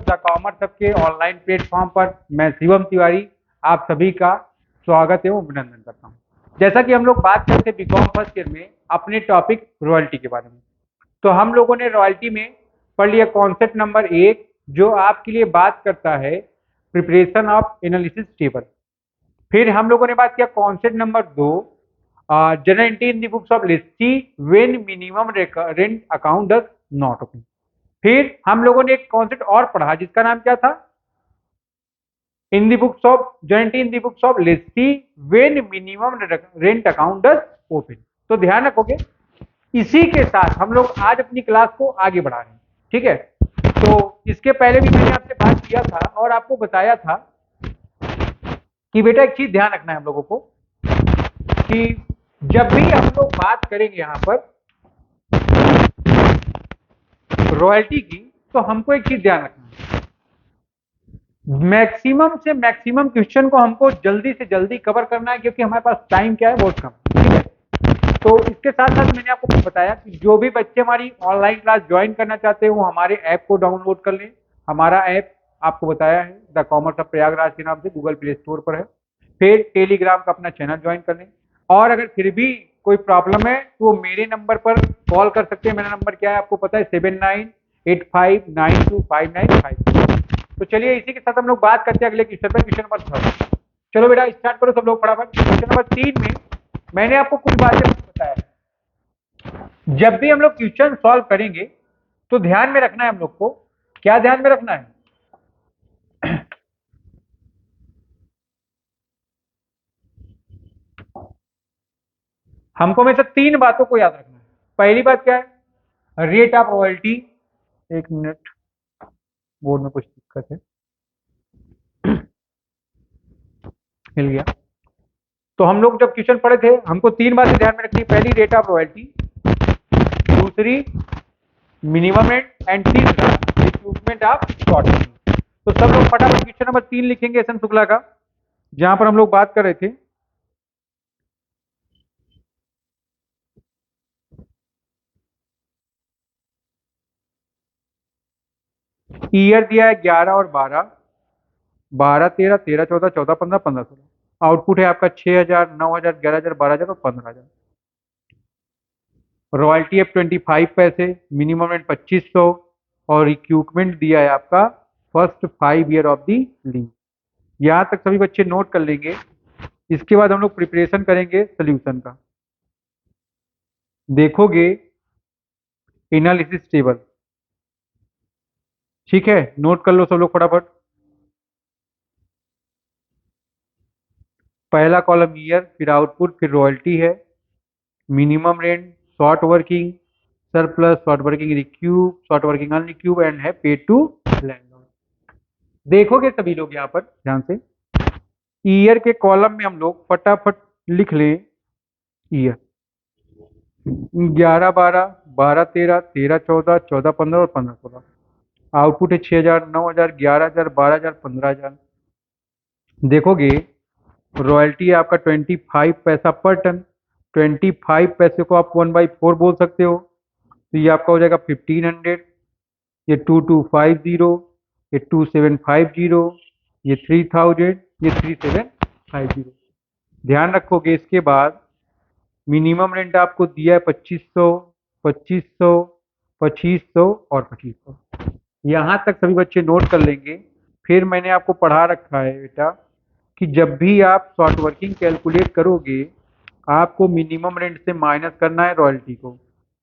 The commerce hub के online platform पर मैं शिवम तिवारी आप सभी का स्वागत एवं अभिनंदन करता हूं। जैसा कि हम लोग बात करते हैं बीकॉम फर्स्ट ईयर में अपने टॉपिक रॉयल्टी के बारे में, तो हम लोगों ने रॉयल्टी में पढ़ लिया कॉन्सेप्ट नंबर 1 जो आपके लिए बात करता है प्रिपरेशन ऑफ एनालिसिस टेबल। फिर हम लोगों ने बात किया concept number 2 general entry in the books of lessee when minimum rent account does not open. फिर हम लोगों ने एक कॉन्सेप्ट और पढ़ा जिसका नाम क्या था, in the books of general entry in the books of lessee when minimum rent account does open. तो ध्यान रखोगे, इसी के साथ हम लोग आज अपनी क्लास को आगे बढ़ा रहे हैं, ठीक है। तो इसके पहले भी मैंने आपसे बात किया था और आपको बताया था कि बेटा एक चीज ध्यान रखना है हम लोगों को कि जब भी हम लोग बात करेंगे यहां पर रॉयल्टी की, तो हमको एक चीज ध्यान रखना है, मैक्सिमम से मैक्सिमम क्वेश्चन को हमको जल्दी से जल्दी कवर करना है क्योंकि हमारे पास टाइम क्या है, बहुत कम, ठीक है। तो इसके साथ साथ मैंने आपको बताया कि जो भी बच्चे हमारी ऑनलाइन क्लास ज्वाइन करना चाहते हैं वो हमारे ऐप को डाउनलोड कर लें। हमारा ऐप आपको बताया है द कॉमर्स ऑफ प्रयागराज के नाम से गूगल प्ले स्टोर पर है। फिर टेलीग्राम का अपना चैनल ज्वाइन कर लें, और अगर फिर भी कोई प्रॉब्लम है तो वो मेरे नंबर पर कॉल कर सकते हैं। मेरा नंबर क्या है आपको पता है, 7985925952। तो चलिए इसी के साथ हम लोग बात करते हैं अगले क्वेश्चन पर, क्वेश्चन नंबर 3। चलो बेटा स्टार्ट करो सब लोग फटाफट। क्वेश्चन नंबर 3 में मैंने आपको कुछ बातें बताया है। जब भी हम लोग क्वेश्चन सॉल्व करेंगे तो ध्यान में रखना है हम लोग को, क्या ध्यान में रखना है, हमको में से 3 बातों को याद रखना है। पहली बात क्या है, रेट ऑफ रॉयल्टी। एक मिनट, बोर्ड में कुछ दिक्कत है, मिल गया। तो हम लोग जब क्वेश्चन पढ़े थे हमको 3 बातें ध्यान में रखनी, पहली रेट ऑफ रॉयल्टी, दूसरी मिनिमम रेट, एंड तीसरा रिक्रूटमेंट ऑफ शॉर्ट। तो सब लोग फटाफट क्वेश्चन नंबर 3 लिखेंगे एस एन शुक्ला का, जहां पर हम लोग बात कर रहे थे ईयर दिया है 11 और 12, 12 13 13 14 14 15 15 16। आउटपुट है आपका 6000 9000 11000 12000 और 15000। रॉयल्टी है 25 पैसे, मिनिमम रेंट 2500 और इक्विपमेंट दिया है आपका first 5 year of the lease. यहां तक सभी बच्चे नोट कर लेंगे। इसके बाद हम लोग प्रिपरेशन करेंगे सोल्यूशन का। देखोगे एनालिसिस टेबल, ठीक है, नोट कर लो सब लोग फटाफट। पहला कॉलम ईयर, फिर आउटपुट, फिर रॉयल्टी है, minimum rent, short working, surplus, short working recoup, short working unrecoup and है पे टू लैंडलॉर्ड। देखोगे सभी लोग यहाँ पर ध्यान से, ईयर के कॉलम में हम लोग फटाफट लिख ले ईयर 11 12 12 13 13 14 14 15 और 15 16। आउटपुट है 6000 9000 11000 12000 15000। देखोगे रॉयल्टी है आपका 25 पैसा पर टन। 25 पैसे को आप 1/4 बोल सकते हो, तो ये आपका हो जाएगा 1500, ये 2250, ये 2750, ये 3000, ये 3750। ध्यान रखोगे इसके बाद मिनिमम रेंट आपको दिया है 2500 2500 2500 और 2500। यहां तक सभी बच्चे नोट कर लेंगे। फिर मैंने आपको पढ़ा रखा है बेटा कि जब भी आप शॉर्ट वर्किंग कैलकुलेट करोगे आपको मिनिमम रेंट से माइनस करना है रॉयल्टी को।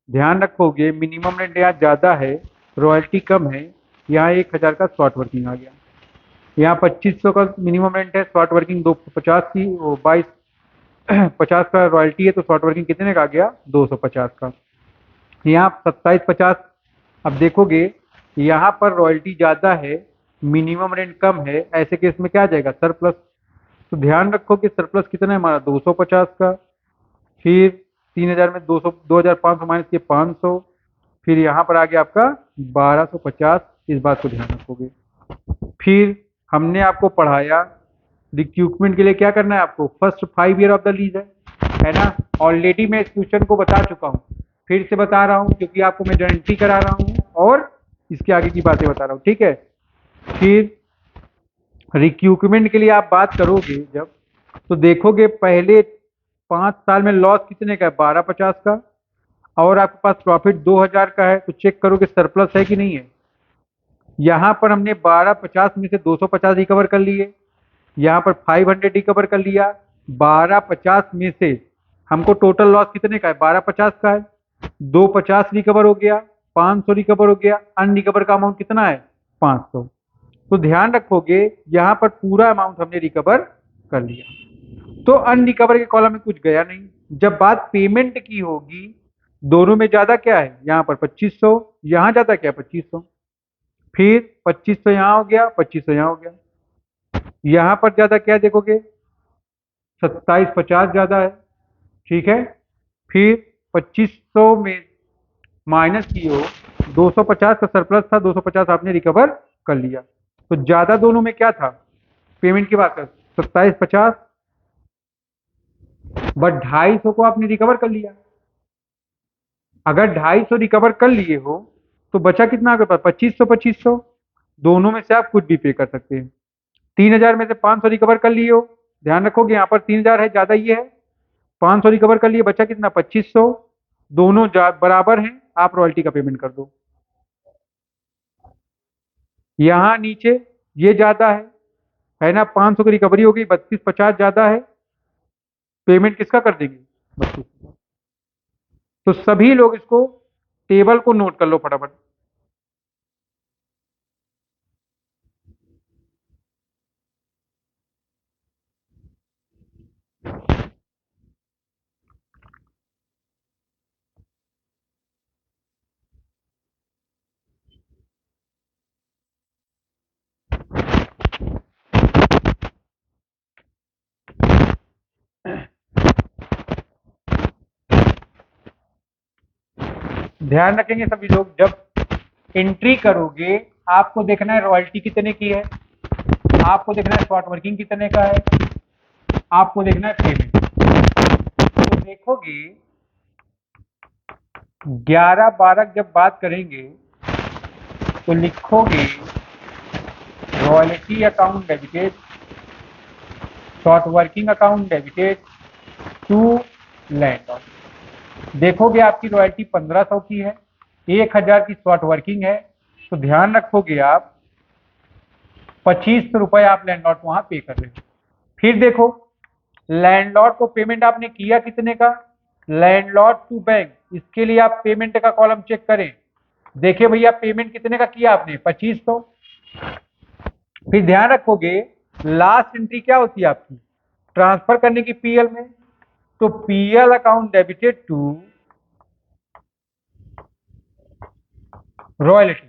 ध्यान रखोगे मिनिमम रेंट यहाँ ज़्यादा है, रॉयल्टी कम है, यहाँ 1000 का शॉर्ट वर्किंग आ गया। यहाँ 2500 का मिनिमम रेंट है, शॉर्ट वर्किंग 250 की, 22 50 का रॉयल्टी है, तो शॉर्ट वर्किंग कितने का आ गया, 250 का। यहाँ 2750। अब देखोगे यहाँ पर रॉयल्टी ज़्यादा है, मिनिमम रेंट कम है, ऐसे केस में क्या आ जाएगा, सरप्लस। तो ध्यान रखो कि सरप्लस कितना है हमारा, 250 का। फिर 3000 में 200 2500 माइनस किए 500, फिर यहाँ पर आ गया आपका 1250। इस बात को ध्यान रखोगे। फिर हमने आपको पढ़ाया रिक्रूटमेंट के लिए क्या करना है आपको, first 5 year of the lease है ना। ऑलरेडी मैं इस क्वेश्चन को बता चुका हूँ, फिर से बता रहा हूँ क्योंकि आपको मैं गारंटी करा रहा हूँ और इसके आगे की बातें बता रहा हूँ, ठीक है। फिर रिक्यूपमेंट के लिए आप बात करोगे जब, तो देखोगे पहले 5 साल में लॉस कितने का है, 1250 का, और आपके पास प्रॉफिट 2000 का है, तो चेक करोगे सरप्लस है कि नहीं है। यहाँ पर हमने 1250 में से 250 रिकवर कर लिए, यहाँ पर 500 रिकवर कर लिया। 1250 में से हमको टोटल लॉस कितने का है, 1250 का है। 250 रिकवर हो गया, 500 रिकवर हो गया, अनरिकवर का अमाउंट कितना है, 500। तो ध्यान रखोगे यहाँ पर पूरा अमाउंट हमने रिकवर कर लिया, तो अनरिकवर के कॉलम में कुछ गया नहीं। जब बात पेमेंट की होगी, दोनों में ज्यादा क्या है, यहाँ पर 2500, यहाँ ज्यादा क्या है, 2500। फिर 2500 यहाँ हो गया, 2500 यहाँ हो गया। यहाँ पर ज्यादा क्या है देखोगे, 2750 ज्यादा है, ठीक है। फिर 2500 में माइनस की हो, 250 का सरप्लस था, 250 आपने रिकवर कर लिया। तो ज्यादा दोनों में क्या था, पेमेंट की बात कर, 2750, बट 250 को आपने रिकवर कर लिया। अगर 250 रिकवर कर लिए हो तो बचा कितना आपके पास, 2500 2500। दोनों में से आप कुछ भी पे कर सकते हैं। 3000 में से 500 रिकवर कर लिए हो, ध्यान रखोगे यहाँ पर 3000 है, ज्यादा ये है। 500 रिकवर कर लिए, बचा कितना, 2500। दोनों बराबर हैं, आप रॉयल्टी का पेमेंट कर दो। यहाँ नीचे ये ज्यादा है ना, 500 की रिकवरी हो गई, 3250 ज्यादा है, पेमेंट किसका कर देंगे, 32। तो सभी लोग इसको टेबल को नोट कर लो फटाफट। ध्यान रखेंगे सभी लोग, जब एंट्री करोगे आपको देखना है रॉयल्टी कितने की है, आपको देखना है शॉर्ट वर्किंग कितने का है, आपको देखना है पेमेंट। तो देखोगे 11-12 जब बात करेंगे तो लिखोगे royalty account debited, short working account debited to landlord. देखोगे आपकी रॉयल्टी 1500 की है, 1000 की शॉर्ट वर्किंग है, तो ध्यान रखोगे आप 2500 रुपए आप लैंडलॉर्ड को वहां पे कर रहे हो। फिर देखो लैंडलॉर्ड को पेमेंट आपने किया कितने का, लैंडलॉर्ड टू बैंक, इसके लिए आप पेमेंट का कॉलम चेक करें। देखिए भैया पेमेंट कितने का किया आपने, 2500। फिर ध्यान रखोगे लास्ट एंट्री क्या होती है आपकी, ट्रांसफर करने की पीएल में, तो PL account debited to royalty.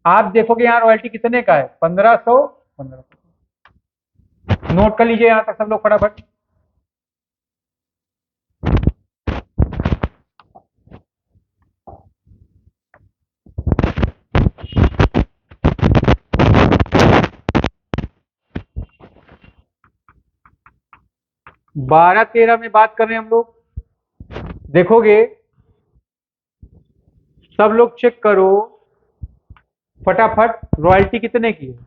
आप देखोगे यहाँ रॉयल्टी कितने का है, 1500। 1500 नोट कर लीजिए यहां तक सब लोग फटाफट। बारह तेरह में बात कर रहे हैं हम लोग, देखोगे सब लोग चेक करो फटाफट रॉयल्टी कितने की है।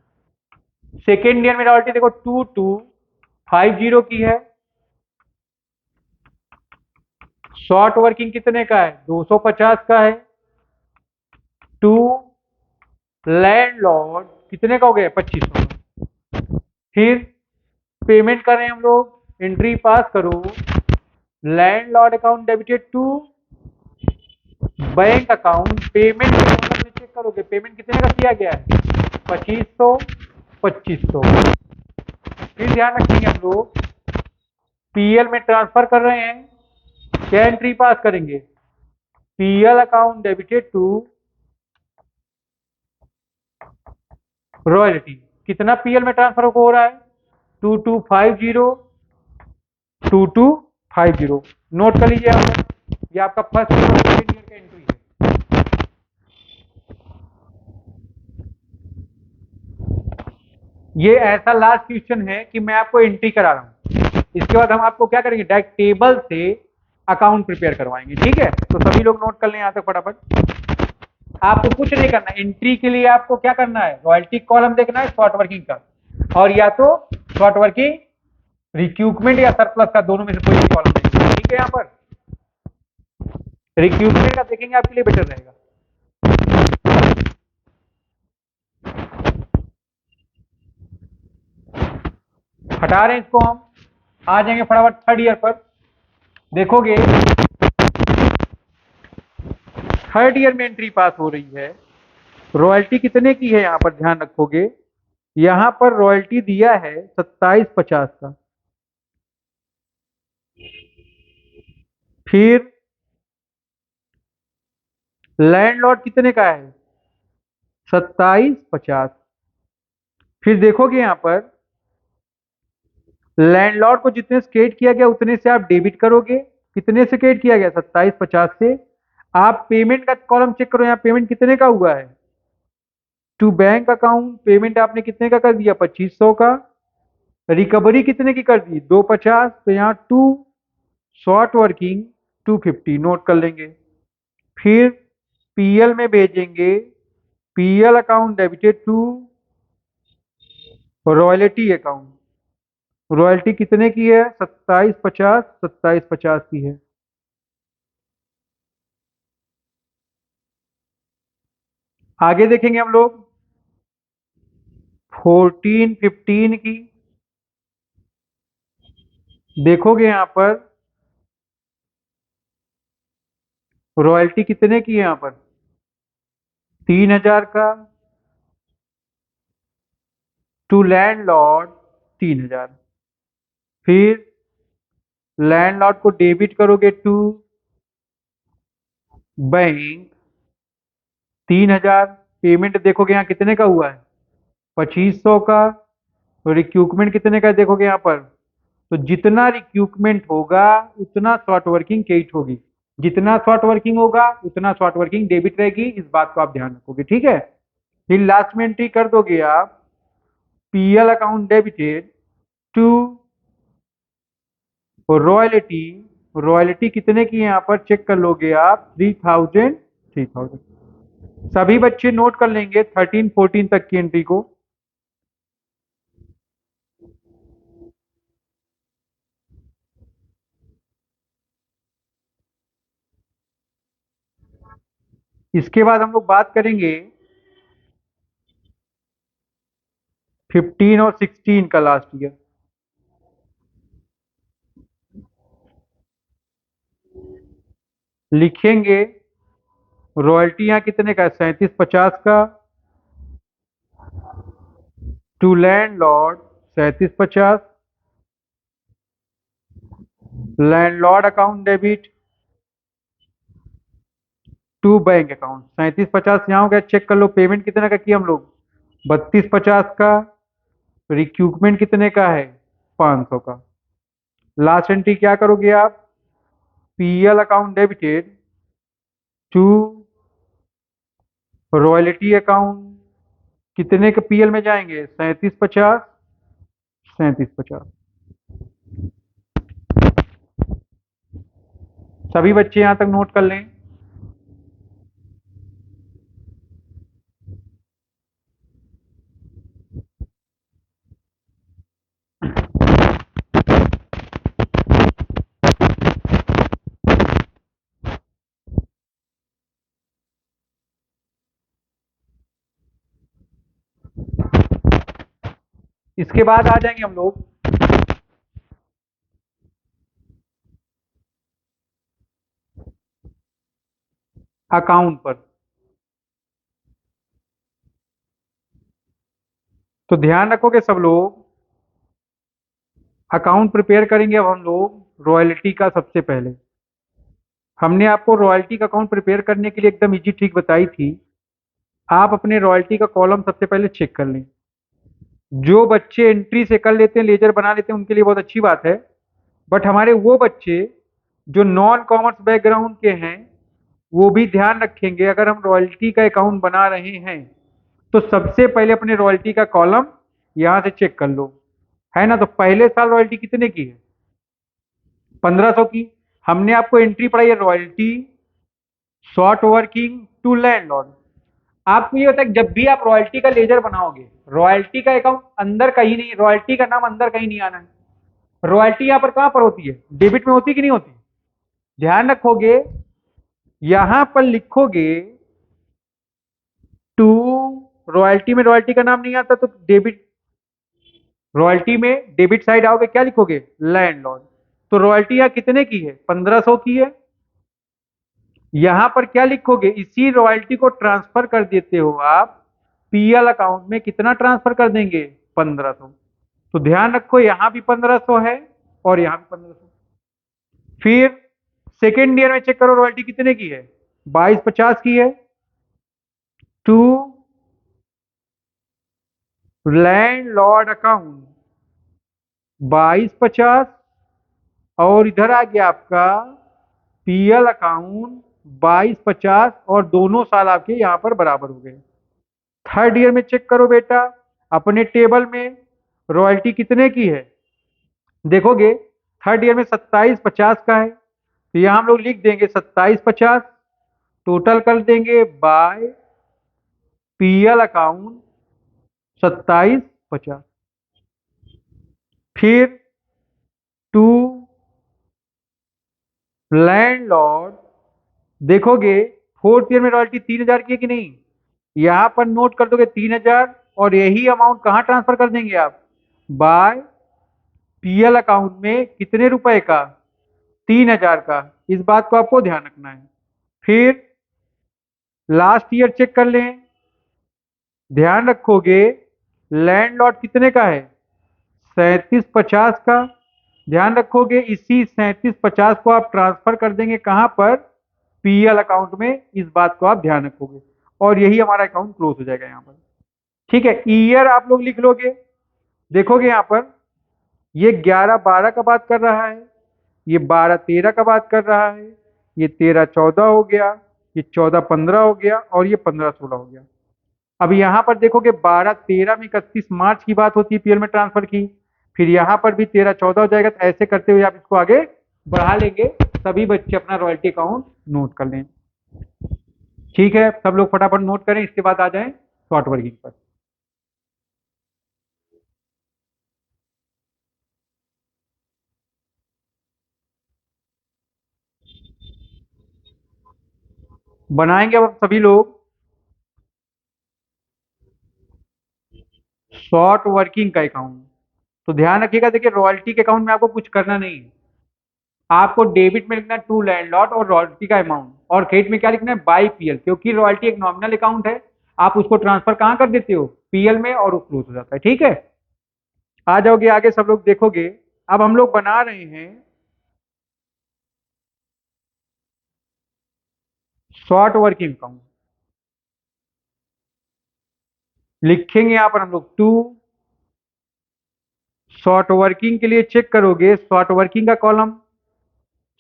सेकेंड ईयर में रॉयल्टी देखो 2250 की है। शॉर्ट वर्किंग कितने का है, 250 का है। टू लैंडलॉर्ड कितने का हो गया, 2500। फिर पेमेंट कर रहे हैं हम लोग, एंट्री पास करो, landlord account debited to bank account. Payment check करोगे पेमेंट कितने का किया गया है, 2500 2500। फिर ध्यान रखेंगे हम लोग पीएल में ट्रांसफर कर रहे हैं, क्या एंट्री पास करेंगे, PL account debited to royalty. कितना पीएल में ट्रांसफर हो रहा है, 2250 2250। नोट कर लीजिए आप, ये आपका फर्स्ट ईयर और सेकेंड ईयर का एंट्री है। ये ऐसा लास्ट क्वेश्चन है कि मैं आपको एंट्री करा रहा हूं, इसके बाद हम आपको क्या करेंगे, डायरेक्ट टेबल से अकाउंट प्रिपेयर करवाएंगे, ठीक है। तो सभी लोग नोट कर लें यहां तक फटाफट। आपको कुछ नहीं करना, एंट्री के लिए आपको क्या करना है, रॉयल्टी कॉलम देखना है शॉर्ट वर्किंग का, और या तो शॉर्ट वर्किंग, रिक्यूपमेंट या सरप्लस का, दोनों में से कोई भी कॉलम देखना, ठीक है। यहाँ पर रिक्यूपमेंट का देखेंगे आपके लिए बेटर रहेगा। हटा रहे हैं इसको हम, आ जाएंगे फटाफट थर्ड ईयर पर। देखोगे थर्ड ईयर में एंट्री पास हो रही है, रॉयल्टी कितने की है यहाँ पर ध्यान रखोगे, यहाँ पर रॉयल्टी दिया है 2750 का। फिर लैंडलॉर्ड कितने का है, 2750। फिर देखोगे यहाँ पर लैंडलॉर्ड को जितने से क्रेडिट किया गया उतने से आप डेबिट करोगे, कितने से क्रेडिट किया गया, 2750 से। आप पेमेंट का कॉलम चेक करो, यहाँ पेमेंट कितने का हुआ है, टू बैंक अकाउंट पेमेंट आपने कितने का कर दिया, 2500 का। रिकवरी कितने की कर दी, 250, तो यहाँ टू शॉर्ट वर्किंग 250 नोट कर लेंगे। फिर पीएल में भेजेंगे, PL account debited to royalty account, royalty कितने की है, 2750, 2750 की है। आगे देखेंगे हम लोग 1415 की। देखोगे यहाँ पर रॉयल्टी कितने की है, यहाँ पर 3000 का, टू लैंडलॉर्ड 3000। फिर लैंडलॉर्ड को डेबिट करोगे टू बैंक 3000। पेमेंट देखोगे यहाँ कितने का हुआ है, 2500 का। और रिक्यूपमेंट कितने का है देखोगे यहाँ पर, तो जितना रिक्यूपमेंट होगा उतना शॉर्ट वर्किंग क्रेडिट होगी, जितना शॉर्ट वर्किंग होगा उतना शॉर्ट वर्किंग डेबिट रहेगी, इस बात को आप ध्यान रखोगे, ठीक है। फिर लास्ट में एंट्री कर दोगे आप, PL account debited to royalty, royalty कितने की है यहाँ पर चेक कर लोगे आप, 3000, 3000। सभी बच्चे नोट कर लेंगे 13 14 तक की एंट्री को। इसके बाद हम लोग बात करेंगे 15 और 16 का लास्ट ईयर। लिखेंगे रॉयल्टी यहाँ कितने का है, 3750 का, to landlord 3750, landlord account debit to bank account 3750 यहाँ हो गया, चेक कर लो पेमेंट कितने का किया हम लोग, 3250 का। रिक्यूपमेंट कितने का है, 500 का। लास्ट एंट्री क्या करोगे आप, PL account debited to royalty account, कितने के पीएल में जाएंगे, 3750, 3750। सभी बच्चे यहां तक नोट कर लें। इसके बाद आ जाएंगे हम लोग अकाउंट पर। तो ध्यान रखोगे सब लोग, अकाउंट प्रिपेयर करेंगे अब हम लोग रॉयल्टी का। सबसे पहले हमने आपको रॉयल्टी का अकाउंट प्रिपेयर करने के लिए एकदम इजी ट्रिक बताई थी। आप अपने रॉयल्टी का कॉलम सबसे पहले चेक कर लें। जो बच्चे एंट्री से कर लेते हैं, लेजर बना लेते हैं, उनके लिए बहुत अच्छी बात है। बट हमारे वो बच्चे जो नॉन कॉमर्स बैकग्राउंड के हैं, वो भी ध्यान रखेंगे, अगर हम रॉयल्टी का अकाउंट बना रहे हैं तो सबसे पहले अपने रॉयल्टी का कॉलम यहां से चेक कर लो, है ना। तो पहले साल रॉयल्टी कितने की है, 1500 की। हमने आपको एंट्री पढ़ाई है royalty short working to landlord, आपको ये होता है कि जब भी आप रॉयल्टी का लेजर बनाओगे, रॉयल्टी का अकाउंट अंदर कहीं नहीं, रॉयल्टी का नाम अंदर कहीं नहीं आना है। रॉयल्टी यहाँ पर कहाँ पर होती है, डेबिट में होती कि नहीं होती। ध्यान रखोगे, यहां पर लिखोगे टू, रॉयल्टी में रॉयल्टी का नाम नहीं आता तो डेबिट, रॉयल्टी में डेबिट साइड आओगे क्या लिखोगे, लैंडलॉर्ड। तो रॉयल्टी यहाँ कितने की है, 1500 की है। यहां पर क्या लिखोगे, इसी रॉयल्टी को ट्रांसफर कर देते हो आप पीएल अकाउंट में, कितना ट्रांसफर कर देंगे, 1500। तो ध्यान रखो यहां भी 1500 है और यहां भी 1500। फिर सेकेंड ईयर में चेक करो रॉयल्टी कितने की है, 2250 की है। टू लैंडलॉर्ड अकाउंट 2250, और इधर आ गया आपका पीएल अकाउंट 2250, और दोनों साल आपके यहां पर बराबर हो गए। थर्ड ईयर में चेक करो बेटा, अपने टेबल में रॉयल्टी कितने की है, देखोगे थर्ड ईयर में 2750 का है, तो यहां हम लोग लिख देंगे 2750, टोटल कर देंगे बाय पीएल अकाउंट 2750। फिर टू लैंडलॉर्ड, देखोगे फोर्थ ईयर में रॉयल्टी 3000 की है कि नहीं, यहां पर नोट कर दोगे 3000, और यही अमाउंट कहां ट्रांसफर कर देंगे आप, बाय पीएल अकाउंट में कितने रुपए का, 3000 का। इस बात को आपको ध्यान रखना है। फिर लास्ट ईयर चेक कर लें, ध्यान रखोगे लैंडलॉर्ड कितने का है, 3750 का। ध्यान रखोगे इसी 3750 को आप ट्रांसफर कर देंगे कहां पर, पीएल अकाउंट में। इस बात को आप ध्यान रखोगे और यही हमारा अकाउंट क्लोज हो जाएगा यहाँ पर। ठीक है, ईयर आप लोग लिख लोगे, देखोगे यहाँ पर ये 11-12 का बात कर रहा है, ये 12-13 का बात कर रहा है, ये 13-14 हो गया, ये 14-15 हो गया, और ये 15-16 हो गया। अब यहाँ पर देखोगे 12-13 में 31 मार्च की बात होती है पीएल में ट्रांसफर की, फिर यहाँ पर भी 13-14 हो जाएगा। तो ऐसे करते हुए आप इसको आगे बढ़ा लेंगे। सभी बच्चे अपना रॉयल्टी अकाउंट नोट कर लें। ठीक है, सब लोग फटाफट नोट करें, इसके बाद आ जाएं शॉर्ट वर्किंग पर। बनाएंगे अब सभी लोग शॉर्ट वर्किंग का अकाउंट। तो ध्यान रखिएगा, देखिए रॉयल्टी के अकाउंट में आपको कुछ करना नहीं है, आपको डेबिट में लिखना है टू लैंडलॉर्ड और रॉयल्टी का अमाउंट, और क्रेडिट में क्या लिखना है, बाई पीएल, क्योंकि रॉयल्टी एक नॉमिनल अकाउंट है। आप उसको ट्रांसफर कहां कर देते हो, पीएल में, और वो क्लोज हो जाता है। ठीक है, आ जाओगे आगे सब लोग, देखोगे अब हम लोग बना रहे हैं शॉर्ट वर्किंग अकाउंट। लिखेंगे यहां पर हम लोग टू, शॉर्ट वर्किंग के लिए चेक करोगे शॉर्ट वर्किंग का कॉलम,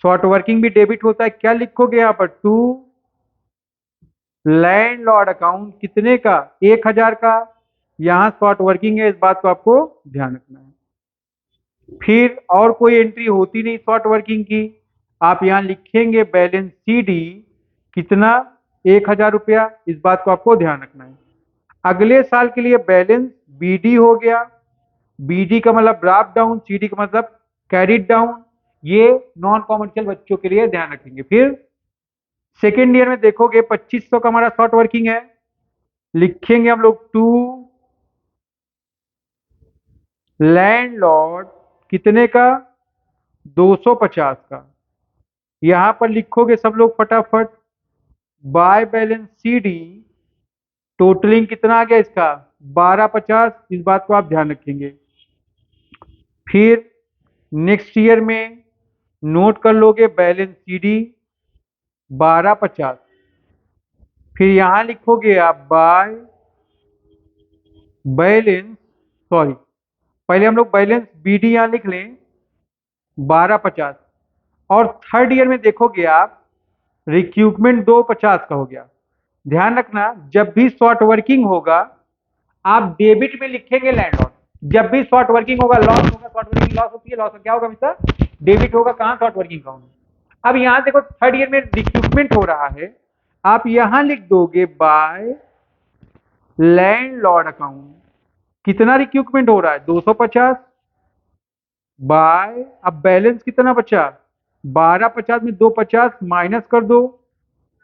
शॉर्ट वर्किंग भी डेबिट होता है, क्या लिखोगे यहाँ पर, टू लैंडलॉर्ड अकाउंट कितने का, 1000 का। यहां शॉर्ट वर्किंग है, इस बात को आपको ध्यान रखना है। फिर और कोई एंट्री होती नहीं शॉर्ट वर्किंग की, आप यहां लिखेंगे बैलेंस सीडी कितना, 1000 रुपया। इस बात को आपको ध्यान रखना है। अगले साल के लिए बैलेंस बीडी हो गया, बीडी का मतलब ड्राफ्ट डाउन, सीडी का मतलब कैरिड डाउन। ये नॉन कॉमर्शियल बच्चों के लिए ध्यान रखेंगे। फिर सेकेंड ईयर में देखोगे 2500 का हमारा शॉर्ट वर्किंग है, लिखेंगे हम लोग टू लैंडलॉर्ड कितने का, 250 का। यहां पर लिखोगे सब लोग फटाफट बाय बैलेंस सीडी, टोटलिंग कितना आ गया इसका, 1250। इस बात को आप ध्यान रखेंगे। फिर नेक्स्ट ईयर में नोट कर लोगे बैलेंस सीडी 1250। फिर यहां लिखोगे आप बाय बैलेंस, सॉरी पहले हम लोग बैलेंस बीडी यहां लिख लें 1250। और थर्ड ईयर में देखोगे आप रिक्यूपमेंट 250 का हो गया। ध्यान रखना, जब भी शॉर्ट वर्किंग होगा आप डेबिट में लिखेंगे लैंडलॉर्ड, जब भी शॉर्ट वर्किंग होगा, लॉस होगा, शॉर्ट वर्किंग लॉस होती है, लॉस क्या होगा मिस्टर, डेबिट होगा कहां, शॉर्ट वर्किंग अकाउंट में। अब यहां देखो थर्ड ईयर में रिक्रूटमेंट हो रहा है, आप यहां लिख दोगे बाय लैंडलॉर्ड अकाउंट कितना रिक्यूपमेंट हो रहा है 250 बाय, अब बैलेंस कितना बचा 1250 में 250 माइनस कर दो।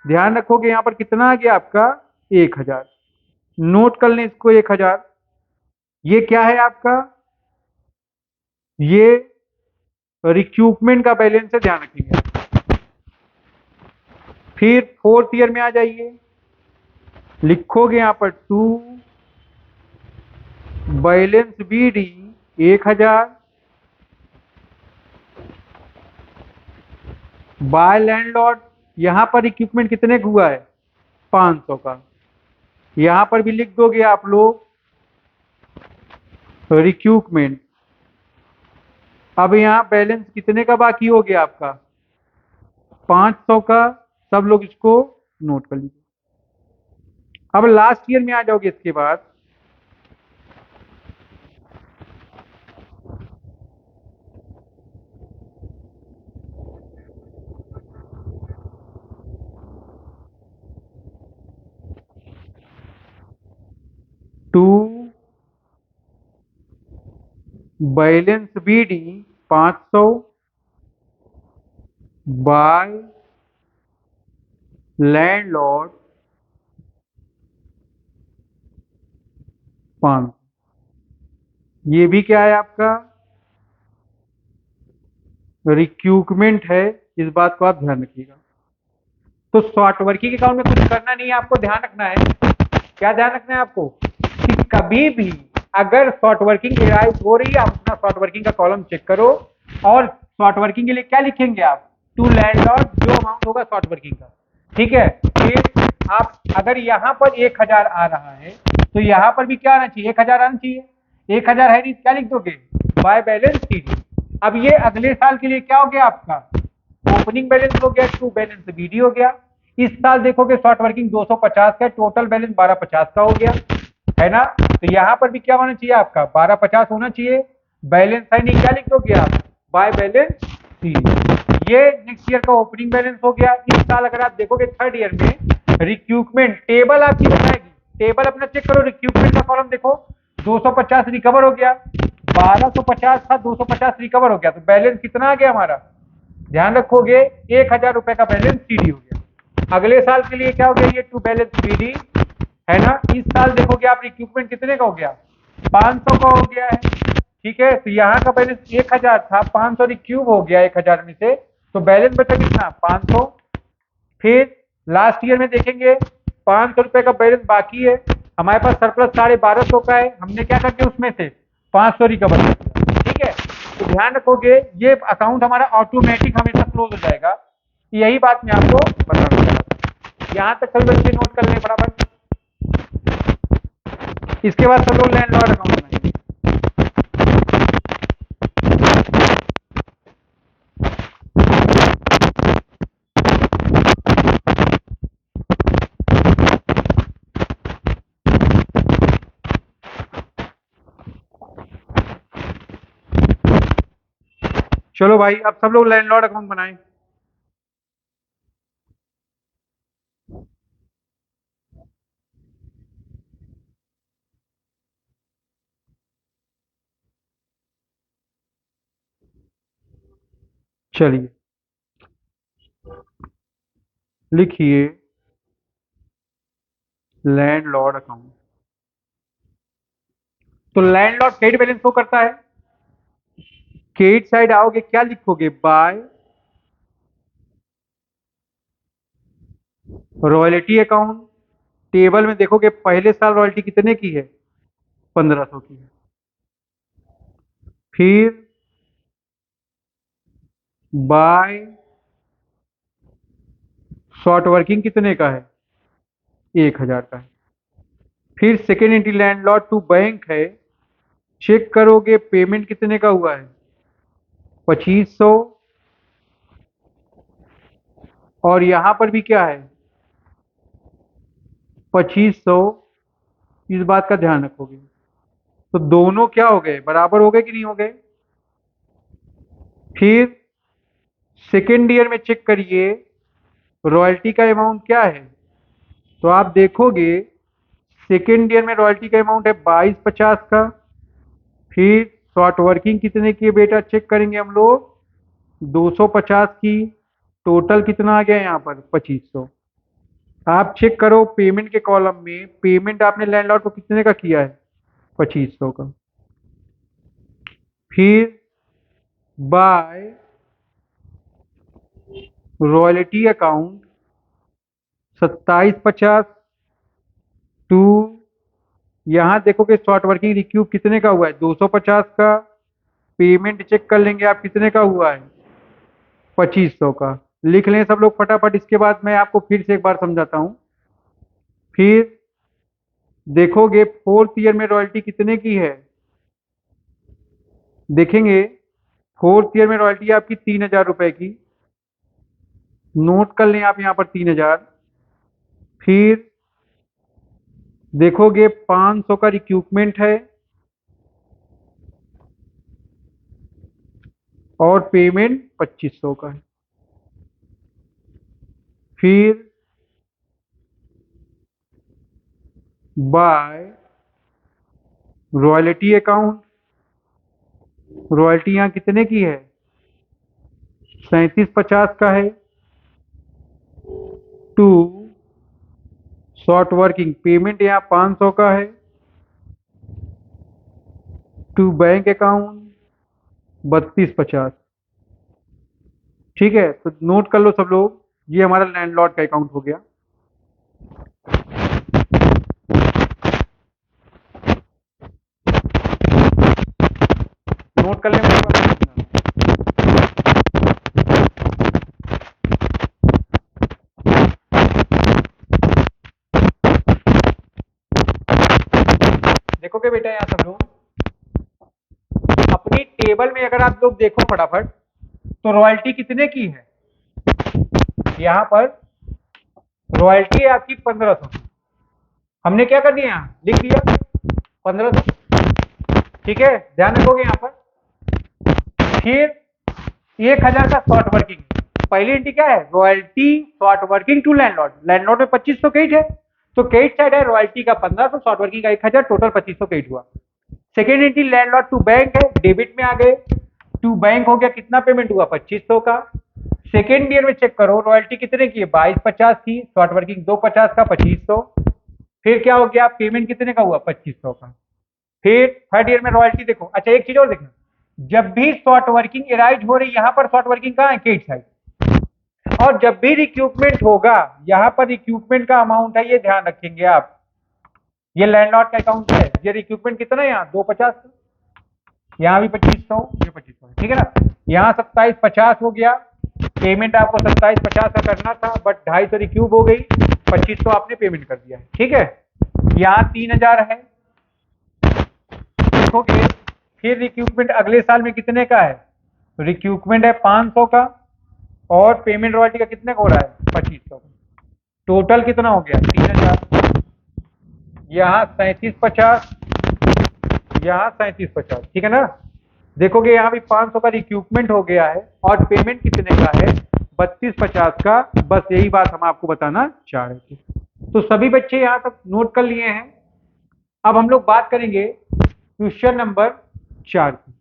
ध्यान रखोगे यहां पर कितना आ गया आपका 1000। नोट कर लें इसको 1000। ये क्या है आपका, ये रिक्यूपमेंट का बैलेंस है, ध्यान रखिएगा। फिर फोर्थ ईयर में आ जाइए, लिखोगे यहां पर 2 balance B D 1000 by landlord. यहां पर इक्विपमेंट कितने का हुआ है 500 का। यहां पर भी लिख दोगे आप लोग रिक्यूपमेंट। अब यहां बैलेंस कितने का बाकी हो गया आपका 500 का। सब लोग इसको नोट कर लीजिए। अब लास्ट ईयर में आ जाओगे इसके बाद, to balance B D 500 by landlord 500। ये भी क्या है आपका रिक्यूपमेंट है, इस बात को आप ध्यान रखिएगा। तो शॉर्ट वर्किंग अकाउंट में कुछ करना नहीं है, आपको ध्यान रखना है। क्या ध्यान रखना है आपको कि कभी भी अगर शॉर्ट वर्किंग एराइज हो रही है, आप अपना शॉर्ट वर्किंग का कॉलम चेक करो और शॉर्ट वर्किंग के लिए क्या लिखेंगे आप टू लैंडलॉर्ड, जो अमाउंट होगा शॉर्ट वर्किंग का, ठीक है। फिर आप अगर यहाँ पर 1000 आ रहा है तो यहाँ पर भी क्या आना चाहिए 1000 आना चाहिए। 1000 है नहीं, क्या लिख दोगे बाय बैलेंस टीडी। अब ये अगले साल के लिए क्या हो गया आपका ओपनिंग बैलेंस हो गया, टू बैलेंस बीडी हो गया। इस साल देखोगे शॉर्ट वर्किंग 250 का, टोटल बैलेंस 1250 का हो गया, है ना। तो यहाँ पर भी क्या होना चाहिए आपका 1250 होना चाहिए। बैलेंस है नहीं, क्या लिख दोगे आप बाय बैलेंस सी। ये नेक्स्ट ईयर का ओपनिंग बैलेंस हो गया। इस साल अगर आप देखोगे थर्ड ईयर में रिक्यूपमेंट टेबल आपकी बताएगी, टेबल अपना चेक करो, रिक्यूपमेंट का कॉलम देखो 250 रिकवर हो गया, 1250 था 250 रिकवर हो गया, तो बैलेंस कितना आ गया हमारा ध्यान रखोगे 1000 रुपए का बैलेंस सीडी हो गया। अगले साल के लिए क्या हो गया ये टू बैलेंस बीडी, है ना। इस साल देखोगे आप रिक्यूपमेंट कितने का हो गया 500 का हो गया है, ठीक है। तो यहाँ का बैलेंस 1000 था, 500 रिक्यूब हो गया 1000 में से, तो बैलेंस बचा कितना 500। फिर लास्ट ईयर में देखेंगे 500 रुपए का बैलेंस बाकी है, हमारे पास सरप्लस 1250 का है, हमने क्या कर दिया उसमें से 500 रिकवर कर दिया, ठीक है। तो ध्यान रखोगे ये अकाउंट हमारा ऑटोमेटिक हमेशा क्लोज हो जाएगा। यही बात मैं आपको बताना चाह रहा था। यहाँ तक सभी बच्चे नोट कर लें बराबर। इसके बाद सब लोग लैंडलॉर्ड अकाउंट बनाएंगे। चलो भाई अब सब लोग लैंडलॉर्ड अकाउंट बनाएं। चलिए लिखिए लैंडलॉर्ड अकाउंट। तो लैंडलॉर्ड क्रेडिट बैलेंस शो करता है, क्रेडिट साइड आओगे क्या लिखोगे बाय रॉयल्टी अकाउंट। टेबल में देखोगे पहले साल रॉयल्टी कितने की है 1500 की है। फिर बाय शॉर्ट वर्किंग कितने का है 1000 का है। फिर second entry landlord to bank है, चेक करोगे पेमेंट कितने का हुआ है 2500। और यहां पर भी क्या है 2500, इस बात का ध्यान रखोगे। तो दोनों क्या हो गए बराबर हो गए कि नहीं हो गए। फिर सेकेंड ईयर में चेक करिए रॉयल्टी का अमाउंट क्या है, तो आप देखोगे सेकेंड ईयर में रॉयल्टी का अमाउंट है 2250 का। फिर शॉर्ट वर्किंग कितने की है बेटा, चेक करेंगे हम लोग, 250 की। टोटल कितना आ गया यहाँ पर 2500। आप चेक करो पेमेंट के कॉलम में, पेमेंट आपने लैंडलॉर्ड को कितने का किया है, 2500 का। फिर बाय रॉयल्टी अकाउंट 2750 टू, यहाँ देखोगे शॉर्ट वर्किंग रिक्यूब कितने का हुआ है, 250 का। पेमेंट चेक कर लेंगे आप कितने का हुआ है, 2500 का। लिख लें सब लोग फटाफट, इसके बाद मैं आपको फिर से एक बार समझाता हूँ। फिर देखोगे फोर्थ ईयर में रॉयल्टी कितने की है, देखेंगे फोर्थ ईयर में रॉयल्टी आपकी 3000 रुपए की। नोट कर लें आप यहाँ पर 3000। फिर देखोगे 500 का रिक्यूपमेंट है और पेमेंट 2500 का है। फिर बाय रॉयल्टी अकाउंट, रॉयल्टी यहाँ कितने की है, 3750 का है। टू शॉर्ट वर्किंग पेमेंट यहाँ 500 का है। To bank account 3250। ठीक है, तो नोट कर लो सब लोग, ये हमारा लैंडलॉर्ड का अकाउंट हो गया। नोट कर लें मेरे पास। देखोगे बेटा यहाँ सब लोग अपनी टेबल में, अगर आप लोग देखो फटाफट, तो रॉयल्टी कितने की है, यहाँ पर रॉयल्टी है आपकी 1500। हमने क्या कर दिया, यहाँ लिख दिया 1500। ठीक है, ध्यान रखोगे यहाँ पर। फिर 1000 का शॉर्ट वर्किंग, पहली एंट्री क्या है, royalty short working to landlord. Landlord में 2500 क्रेडिट है, तो क्रेडिट साइड है रॉयल्टी का 1500, शॉर्ट वर्किंग का 1000, टोटल 2500 क्रेडिट हुआ। Second entry landlord to bank है, डेबिट में आ गए। टू बैंक हो गया, कितना पेमेंट हुआ, 2500 का। सेकेंड ईयर में चेक करो रॉयल्टी कितने की है, 2250 की, शॉर्ट वर्किंग 250 का, 2500। फिर क्या हो गया, पेमेंट कितने का हुआ, 2500 का। फिर थर्ड ईयर में रॉयल्टी देखो, अच्छा एक चीज और देखना, जब भी शॉर्ट वर्किंग एराइज हो रही, यहां पर शॉर्ट वर्किंग कहां है, क्रेडिट साइड। और जब भी रिक्यूपमेंट होगा, यहां पर रिक्यूपमेंट का अमाउंट है, ये ध्यान रखेंगे आप। ये लैंडलॉर्ड का अकाउंट है, ये रिक्यूपमेंट कितना है, यहाँ 250, यहाँ भी 2500, ये 2500, ठीक है ना। यहाँ 2750 हो गया, पेमेंट आपको 2750 का करना था, बट 250 रिक्यूब हो गई, 2500 आपने पेमेंट कर दिया है। ठीक है, यहाँ 3000 है, देखोगे। फिर रिक्यूपमेंट अगले साल में कितने का है, रिक्यूपमेंट है 500 का, और पेमेंट रॉयल्टी का कितने का हो रहा है, 2500 का। टोटल कितना हो गया, 3000। यहाँ 3750, यहाँ 3750, ठीक है ना। देखोगे यहाँ भी 500 का रिक्यूपमेंट हो गया है, और पेमेंट कितने का है, 3250 का। बस यही बात हम आपको बताना चाह रहे थे। तो सभी बच्चे यहाँ तक नोट कर लिए हैं। अब हम लोग बात करेंगे क्वेश्चन नंबर 4 की।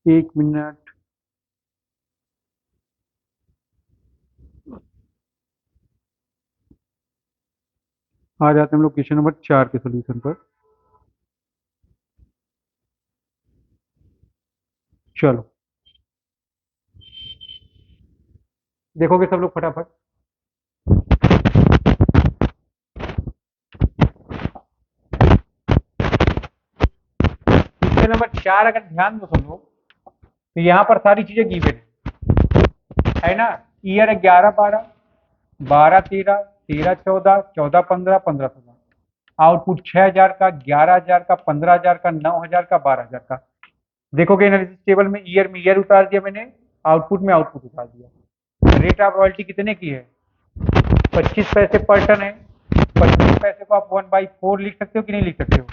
एक मिनट, आ जाते हैं हम लोग क्वेश्चन नंबर 4 के सोल्यूशन पर। चलो देखोगे सब लोग फटाफट। क्वेश्चन नंबर 4 अगर ध्यान दो सब लोग, तो यहाँ पर सारी चीजें गिवन है ना। ईयर है 11-12, 12-13, 13-14, 14-15, 15-16। आउटपुट 6,000 का, 11,000 का, 15,000 का, 9,000 का, 12,000 का। देखोगे एनालिसिस टेबल में ईयर उतार दिया मैंने, आउटपुट में आउटपुट उतार दिया। रेट ऑफ रॉयल्टी कितने की है? 25 पैसे पर टन है। 25 पैसे को आप 1/4 लिख सकते हो कि नहीं लिख सकते हो?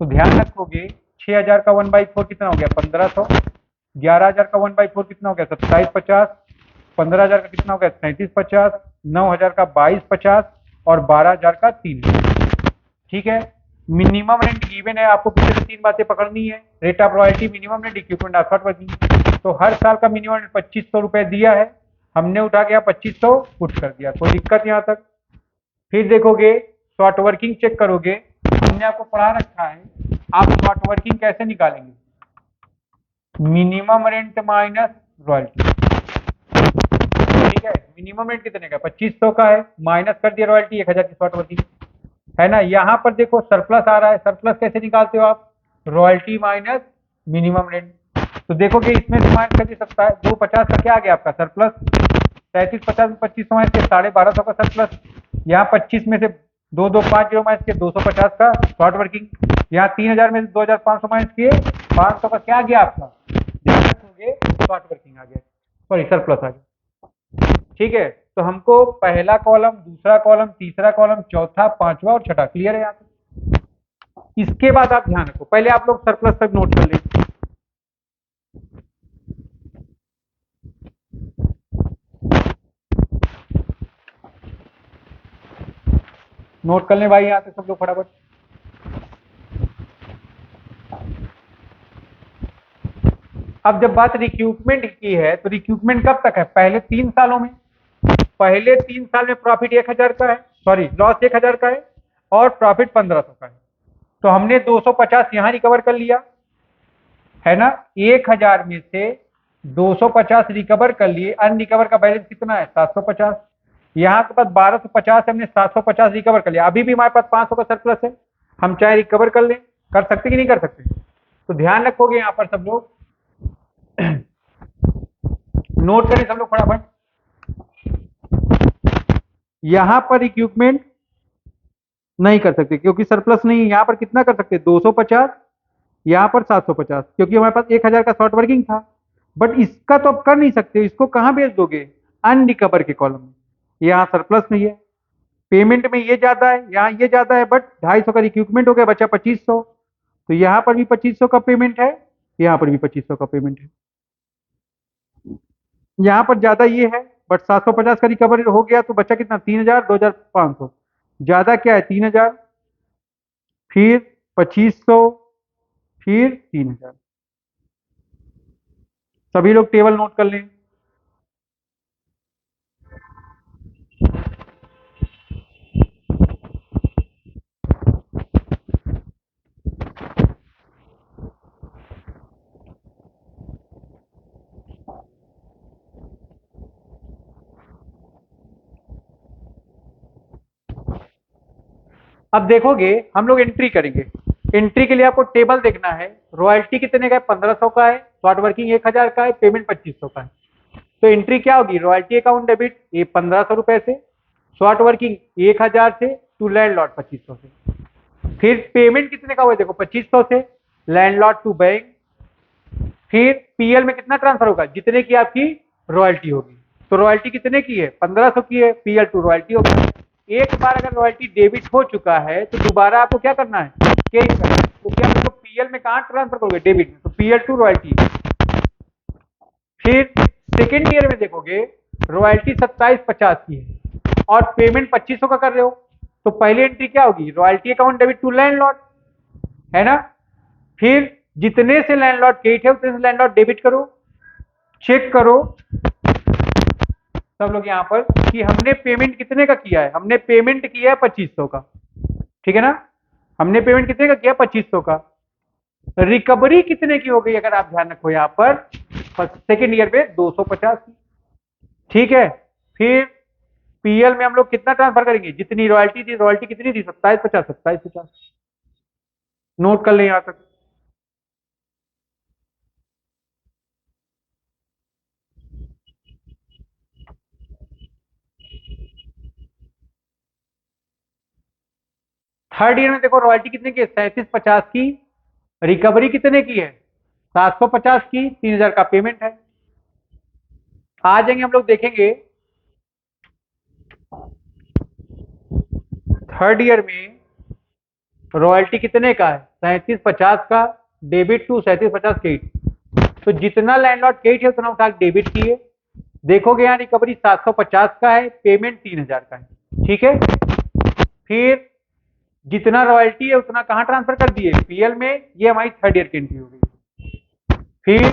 तो ध्यान रखोगे 6,000 का 1/4 कितना हो गया? 1,500। 11,000 का 1/4 कितना हो गया? 2750। 15,000 का कितना हो गया? 3750। 9,000 का 2250 और 12,000 का 3,000। ठीक है। मिनिमम रेंट गिवन है, आपको पीछे से 3 बातें पकड़नी है। Rate of royalty, minimum rent, equipment effort working. तो हर साल का मिनिमम रेंट 2,500 रुपए दिया है, हमने उठा के यहाँ 2,500 पुट कर दिया। कोई दिक्कत यहाँ तक? फिर देखोगे शॉर्ट वर्किंग चेक करोगे, हमने आपको पढ़ा रखा है। आप शॉर्ट वर्किंग कैसे निकालेंगे? Minimum rent minus royalty. ठीक है। मिनिमम रेंट कितने का? 2,500 का है, माइनस कर दिया रॉयल्टी 1,000 की शॉर्ट वर्किंग, है ना। यहाँ पर देखो सरप्लस आ रहा है, सरप्लस कैसे निकालते हो आप? Royalty minus minimum rent. तो देखोगे इसमें से माइनस कर दिया सकता है, 250 का क्या आ गया आपका? सरप्लस। 3750 में 2500 माइनस के 1250 का सरप्लस। यहाँ 25 में से 2,250 माइनस के 250 का शॉर्ट वर्किंग। यहाँ 3,000 में से 2,500 माइनस किए 500 का क्या आ गया आपका? ध्यान रखोगे शॉर्ट वर्किंग आ गया, सॉरी सरप्लस आ गया। ठीक है। तो हमको पहला कॉलम, दूसरा कॉलम, तीसरा कॉलम, चौथा, पांचवा और छठा क्लियर है यहाँ पे। इसके बाद आप ध्यान रखो, पहले आप लोग सरप्लस तक नोट कर लें। नोट कर लें भाई यहाँ से सब लोग फटाफट। अब जब बात रिक्रूटमेंट की है तो रिक्रूटमेंट कब तक है? पहले 3 सालों में। पहले 3 साल में प्रॉफिट 1,000 का है, सॉरी लॉस 1,000 का है, और प्रॉफिट 1,500 का है। तो हमने 250 यहां रिकवर कर लिया, है ना। 1,000 में से 250 रिकवर कर लिए, अनरिकवर का बैलेंस कितना है? 750। यहाँ के पास 1,250 है, हमने 750 रिकवर कर लिया। अभी भी हमारे पास 500 का सरप्लस है, हम चाहे रिकवर कर लें। कर सकते कि नहीं कर सकते? तो ध्यान रखोगे यहाँ पर सब लोग, नोट करें सब लोग फटाफट। यहां पर इक्विपमेंट नहीं कर सकते क्योंकि सरप्लस नहीं है। यहां पर कितना कर सकते? 250, यहां पर 750, क्योंकि हमारे पास 1,000 का शॉर्ट वर्किंग था। बट इसका तो आप कर नहीं सकते, इसको कहां भेज दोगे? अनरिकवर के कॉलम में। यहाँ सरप्लस नहीं है, पेमेंट में ये ज्यादा है, यहाँ ये ज्यादा है, बट 250 का इक्विपमेंट हो गया, बचा 2,500। तो यहाँ पर भी 2,500 का पेमेंट है, यहाँ पर भी 2,500 का पेमेंट है। यहाँ पर ज्यादा ये है, बट 750 का रिकवर हो गया, तो बचा कितना? 3,000, 2,500। ज्यादा क्या है? 3,000, फिर 2,500, फिर 3,000। सभी लोग टेबल नोट कर लें। अब देखोगे हम लोग एंट्री करेंगे। एंट्री के लिए आपको टेबल देखना है। रॉयल्टी कितने का है? 1,500 का है। शॉर्ट वर्किंग 1,000 का है। पेमेंट 2,500 का है। तो एंट्री क्या होगी? रॉयल्टी अकाउंट डेबिट ये 1,500 रुपए से, शॉर्ट वर्किंग 1,000 से, टू लैंडलॉर्ड 2,500 से। फिर पेमेंट कितने का हुआ? देखो 2,500 से लैंडलॉर्ड टू बैंक। फिर पीएल में कितना ट्रांसफर होगा? जितने की आपकी रॉयल्टी होगी। तो रॉयल्टी कितने की है? 1,500 की है। पीएल टू रॉयल्टी होगा। एक बार अगर रॉयल्टी डेबिट हो चुका है तो दोबारा आपको क्या करना है? कैश करना है। तो क्या आपको पीएल में कहां ट्रांसफर करोगे? डेबिट में। तो पीएल टू रॉयल्टी। फिर सेकेंड ईयर में देखोगे रॉयल्टी 2750 की है और पेमेंट 2,500 का कर रहे हो, तो पहली एंट्री क्या होगी? Royalty account debit to landlord, है ना। फिर जितने से लैंडलॉर्ड क्रेडिट है उतने से लैंडलॉर्ड डेबिट करो। चेक करो सब लोग यहाँ पर कि हमने पेमेंट कितने का किया है। हमने पेमेंट किया है 2,500 का, ठीक है ना। हमने पेमेंट कितने का किया? 2,500 का। रिकवरी कितने की हो गई अगर आप ध्यान रखो यहाँ पर? सेकेंड ईयर पे 250 की, ठीक है। फिर पीएल में हम लोग कितना ट्रांसफर करेंगे? जितनी रॉयल्टी थी, रॉयल्टी कितनी थी? 2750, 2750। नोट कर ले यहां तक। थर्ड ईयर में देखो रॉयल्टी कितने की है, 3750 की। रिकवरी कितने की है, 750 की। 3000 का पेमेंट है। आ जाएंगे हम लोग देखेंगे थर्ड ईयर में रॉयल्टी कितने का है, 3750 का। Debit to 3750 credit. तो जितना लैंडलॉर्ड क्रेडिट है उतना उठा डेबिट किए। देखोगे यहाँ रिकवरी 750 का है, पेमेंट 3000 का है। ठीक है। फिर जितना रॉयल्टी है उतना कहाँ ट्रांसफर कर दिए, पीएल में। ये हमारी थर्ड ईयर की एंट्री हो गई। फिर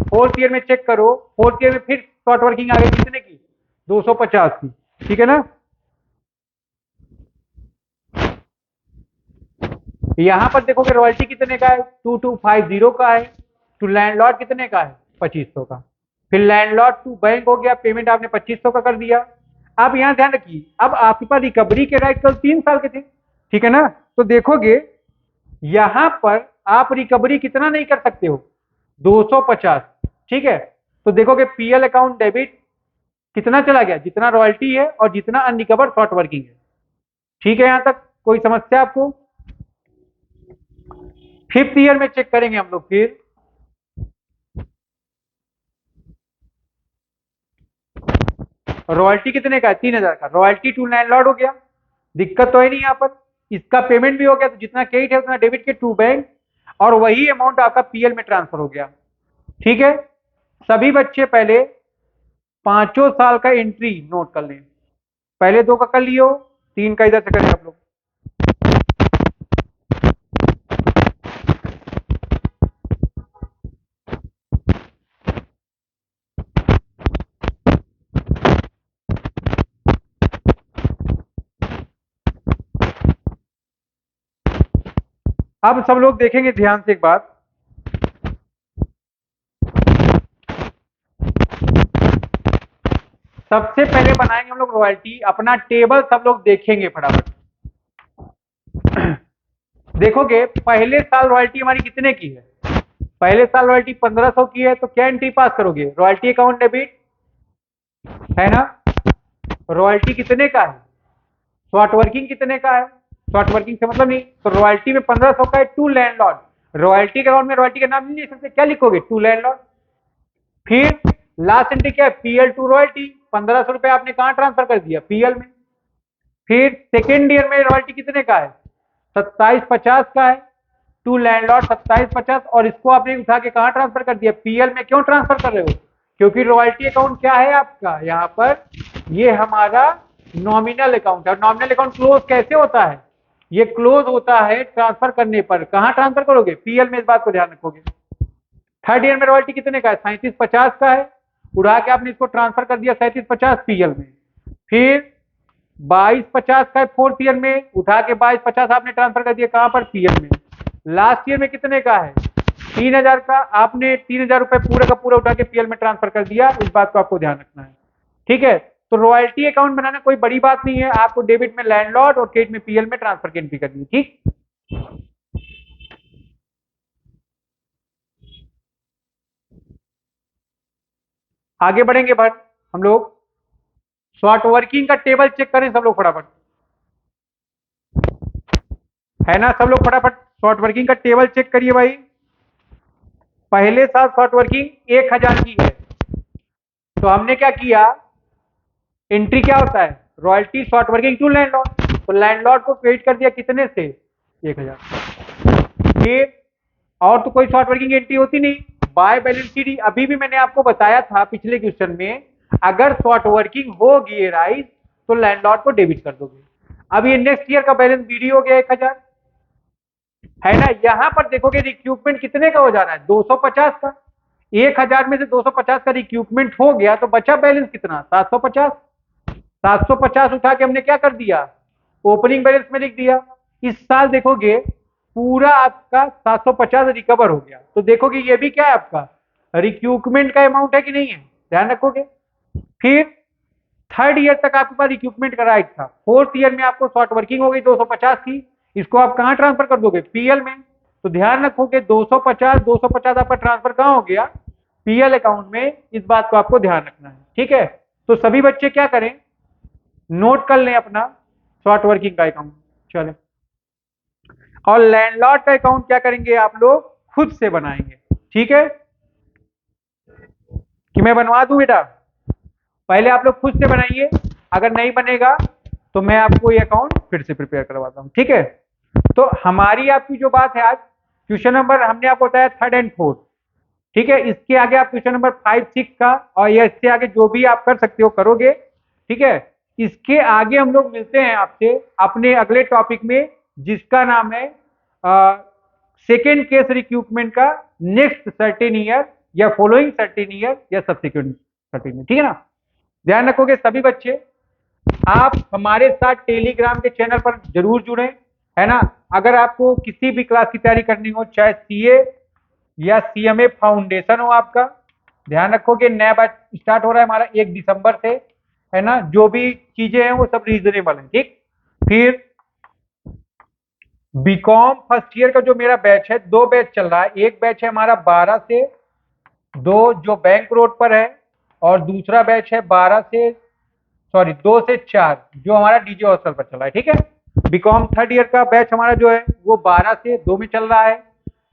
फोर्थ ईयर में चेक करो, फोर्थ ईयर में फिर शॉर्ट वर्किंग आ गई कितने की, 250 की। ठीक है ना। यहां पर देखोगे रॉयल्टी कितने का है, 2250 का है। टू लैंडलॉर्ड कितने का है, 2500 का। फिर लैंडलॉर्ड टू बैंक हो गया, पेमेंट आपने 2500 का कर दिया। अब यहां ध्यान रखिए, अब आपके पास रिकवरी के राइट कल 3 साल के थे। ठीक है ना। तो देखोगे यहां पर आप रिकवरी कितना नहीं कर सकते हो, 250। ठीक है। तो देखोगे पीएल अकाउंट डेबिट कितना चला गया, जितना रॉयल्टी है और जितना अनरिकवर शॉर्ट वर्किंग है। ठीक है। यहां तक कोई समस्या आपको। फिफ्थ ईयर में चेक करेंगे हम लोग। फिर रॉयल्टी कितने का है, 3000 का। रॉयल्टी टू लैंडलॉर्ड हो गया, दिक्कत तो है नहीं यहाँ पर। इसका पेमेंट भी हो गया, तो जितना क्रेडिट है उतना डेबिट के टू बैंक, और वही अमाउंट आपका पीएल में ट्रांसफर हो गया। ठीक है। सभी बच्चे पहले 5 साल का एंट्री नोट कर लें। पहले 2 का कर लियो, 3 का इधर से करें आप लोग। अब सब लोग देखेंगे ध्यान से एक बात। सबसे पहले बनाएंगे हम लोग रॉयल्टी, अपना टेबल सब लोग देखेंगे फटाफट। देखोगे पहले साल रॉयल्टी हमारी कितने की है, पहले साल रॉयल्टी 1500 की है। तो क्या एंट्री पास करोगे, रॉयल्टी अकाउंट डेबिट, है ना। रॉयल्टी कितने का है, शॉर्ट वर्किंग कितने का है, शॉर्ट वर्किंग से मतलब नहीं। तो रॉयल्टी में 1500 का है, टू लैंडलॉर्ड। रॉयल्टी के अकाउंट में रॉयल्टी का नाम नहीं लिख सकते, क्या लिखोगे, टू लैंडलॉर्ड। फिर लास्ट एंट्री क्या है, पीएल टू रॉयल्टी। 1500 रुपए आपने कहां ट्रांसफर कर दिया, पीएल में। फिर सेकेंड ईयर में रॉयल्टी कितने का है, 2750 का है। टू लैंडलॉर्ड 2750, और इसको आपने उठा के कहां ट्रांसफर कर दिया, पीएल में। क्यों ट्रांसफर कर रहे हो, क्योंकि रॉयल्टी अकाउंट क्या है आपका यहाँ पर, ये हमारा नॉमिनल अकाउंट है। और नॉमिनल अकाउंट क्लोज कैसे होता है, ये क्लोज होता है ट्रांसफर करने पर। कहां ट्रांसफर करोगे, पीएल में। इस बात को ध्यान रखोगे। थर्ड ईयर में रॉयल्टी कितने का है, 3750 का है। उड़ा के आपने इसको ट्रांसफर कर दिया 3750 पीएल में। फिर 2250 का है फोर्थ ईयर में, उठा के 2250 आपने ट्रांसफर कर दिया कहां पर, पीएल में। लास्ट ईयर में कितने का है, 3000 का। आपने 3000 रुपए पूरा का पूरा उठा के पीएल में ट्रांसफर कर दिया। इस बात को आपको ध्यान रखना है। ठीक है। तो रॉयल्टी अकाउंट बनाना कोई बड़ी बात नहीं है, आपको डेबिट में लैंडलॉर्ड और क्रेडिट में पीएल में ट्रांसफर की एंट्री करनी है। ठीक। आगे बढ़ेंगे बट हम लोग शॉर्ट वर्किंग का टेबल चेक करें सब लोग फटाफट, है ना। सब लोग फटाफट शॉर्ट वर्किंग का टेबल चेक करिए भाई। पहले साल शॉर्ट वर्किंग 1000 की है। तो हमने क्या किया, एंट्री क्या होता है, royalty short working to landlord. तो लैंडलॉर्ड को क्रेडिट कर दिया कितने से, 1000। फिर और तो कोई शॉर्ट वर्किंग एंट्री होती नहीं। बाय बैलेंस शीट अभी भी मैंने आपको बताया था पिछले क्वेश्चन में, अगर शॉर्ट वर्किंग होगी राइट, तो लैंडलॉर्ड को डेबिट कर दोगे। अब ये नेक्स्ट ईयर का बैलेंस बीडी हो गया 1000, है ना। यहां पर देखोगे रिक्यूपमेंट कितने का हो जा रहा है, 250 का। 1000 में से 250 का रिक्यूपमेंट हो गया, तो बचा बैलेंस कितना, 750। 750 उठा के हमने क्या कर दिया, ओपनिंग बैलेंस में लिख दिया। इस साल देखोगे पूरा आपका 750 रिकवर हो गया। तो देखोगे ये भी क्या है आपका, रिक्यूपमेंट का अमाउंट है कि नहीं है, ध्यान रखोगे। फिर थर्ड ईयर तक आपके पास इक्विपमेंट का राइट था। फोर्थ ईयर में आपको शॉर्ट वर्किंग हो गई 250 की, इसको आप कहां ट्रांसफर कर दोगे, पीएल में। तो ध्यान रखोगे 250 आपका ट्रांसफर कहां हो गया, पीएल अकाउंट में। इस बात को आपको ध्यान रखना है। ठीक है। तो सभी बच्चे क्या करें, नोट कर लें अपना शॉर्ट वर्किंग का अकाउंट। चले और लैंडलॉर्ड का अकाउंट क्या करेंगे आप लोग खुद से बनाएंगे। ठीक है कि मैं बनवा दूं बेटा? पहले आप लोग खुद से बनाइए, अगर नहीं बनेगा तो मैं आपको ये अकाउंट फिर से प्रिपेयर करवाता हूँ। ठीक है, तो हमारी आपकी जो बात है आज, क्वेश्चन नंबर हमने आपको बताया थर्ड एंड फोर्थ। ठीक है, इसके आगे आप क्वेश्चन नंबर 5 6 का और या इससे आगे जो भी आप कर सकते हो करोगे। ठीक है, इसके आगे हम लोग मिलते हैं आपसे अपने अगले टॉपिक में, जिसका नाम है सेकेंड केस रिक्रूटमेंट का नेक्स्ट सर्टेन ईयर या फॉलोइंग सर्टेन ईयर या सब्सिक्वेंट सर्टेन ईयर। ठीक है ना? ध्यान रखोगे सभी बच्चे, आप हमारे साथ टेलीग्राम के चैनल पर जरूर जुड़े, है ना? अगर आपको किसी भी क्लास की तैयारी करनी हो, चाहे सीए या सीएमए फाउंडेशन हो आपका, ध्यान रखोगे नया बैच स्टार्ट हो रहा है हमारा 1 दिसंबर से, है ना? जो भी चीजें हैं वो सब रीजनेबल है। ठीक, फिर बीकॉम फर्स्ट ईयर का जो मेरा बैच है, 2 बैच चल रहा है। एक बैच है हमारा 12 से 2 जो बैंक रोड पर है, और दूसरा बैच है 2 से 4 जो हमारा डीजे हॉस्टल पर चल रहा है। ठीक है, बीकॉम थर्ड ईयर का बैच हमारा जो है वो 12 से 2 में चल रहा है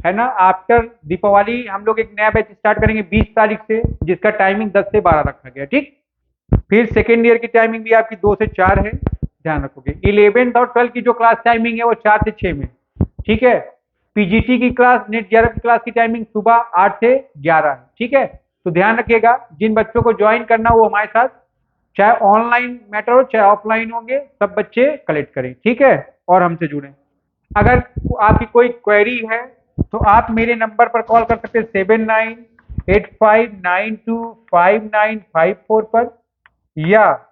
ना? आफ्टर दीपावली हम लोग एक नया बैच स्टार्ट करेंगे 20 तारीख से, जिसका टाइमिंग 10 से 12 रखा गया। ठीक, फिर सेकेंड ईयर की टाइमिंग भी आपकी 2 से 4 है, ध्यान रखोगे। 11th और 12th की जो क्लास टाइमिंग है वो 4 से 6 में। ठीक है, पीजीटी की क्लास, नेट जेआरएफ की क्लास की टाइमिंग सुबह 8 से 11 है। ठीक है, तो ध्यान रखिएगा, जिन बच्चों को ज्वाइन करना हो वो हमारे साथ, चाहे ऑनलाइन मैटर हो चाहे ऑफलाइन होंगे, सब बच्चे कलेक्ट करें। ठीक है, और हमसे जुड़ें। अगर आपकी कोई क्वेरी है तो आप मेरे नंबर पर कॉल कर सकते हैं 7985925954 पर, या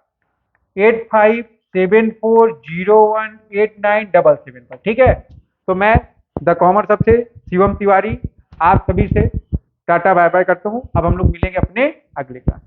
8574018977 पर। ठीक है, तो मैं द कॉमर्स हब से शिवम तिवारी आप सभी से टाटा बाय बाय करता हूँ। अब हम लोग मिलेंगे अपने अगले क्लास।